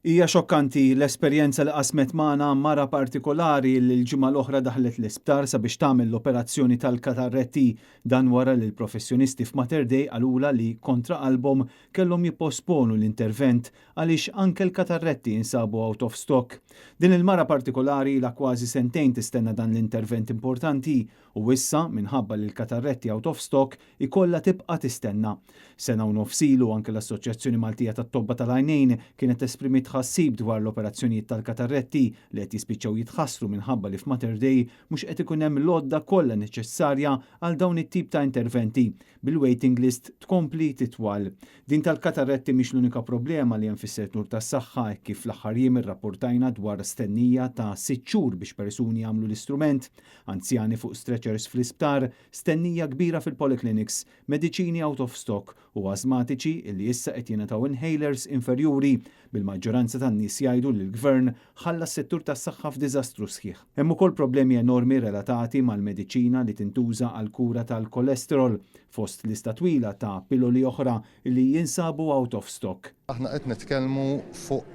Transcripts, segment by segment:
Hija xokkanti l-esperjenza li qasmet magħna mara partikolari li l-ġimgħa l-oħra daħlet l-isptar sabiex tagħmel l-operazzjoni tal-katarretti dan wara li l-professjonisti f'Mater Dei qalula li kontra qalbhom kellhom jipposponu l-intervent għaliex anke l-katarretti insabu out of stock. Din il-mara partikolari la kważi sentejn tistenna dan l-intervent importanti u issa minħabba li l-katarretti out of stock ikollha tibqa' tistenna. Sena u nofsilu anke l-Assoċjazzjoni Maltija tat-Tobba tal-Għajnejn kienet esprimit tħassib dwar l-operazzjonijiet tal-katarretti li qed jispiċċaw jitħassru minħabba li f'Mater Dei mhux qed ikun hemm l-għodda kollha neċessarja għal dawn it-tip ta' interventi bil-waiting list tkompli titwal. Din tal-katarretti mhix l-unika problema li hemm fis-settur tas-saħħa kif fl-aħħar jiem irrapportajna dwar stennija ta' 6 xhur biex persuni jagħmlu l-istrument, anzjani fuq stretchers fl-isptar, stennija kbira fil-polyclinics, mediċini out of stock u asmatiċi li issa qed jingħataw inhalers inferjuri bil-maġġoranza tan-nies jgħidu li l-Gvern ħalla s-settur tas-saħħa f'diżastru sħiħ. Hemm ukoll problemi enormi relatati mal-mediċina li tintuża għal kura tal-kolesterol fost lista twila ta' pilloli oħra li jinsabu out of stock. Aħna qed nitkellmu fuq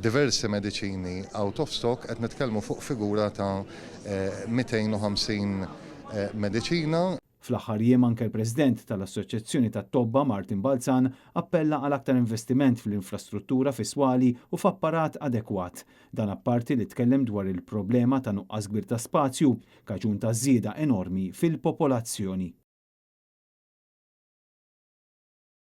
diversi mediċini out of stock, qed nitkellmu fuq figura ta' 250 mediċina. Fl-aħħar jiem anke l-President tal-Assoċjazzjoni tat-Tobba Martin Balzan appella għal aktar investiment fl-infrastruttura fiswali u f'apparat adekwat. Dan apparti li tkellem dwar il-problema ta' nuqqas kbir ta' spazju kaġun ta' żieda enormi fil-popolazzjoni.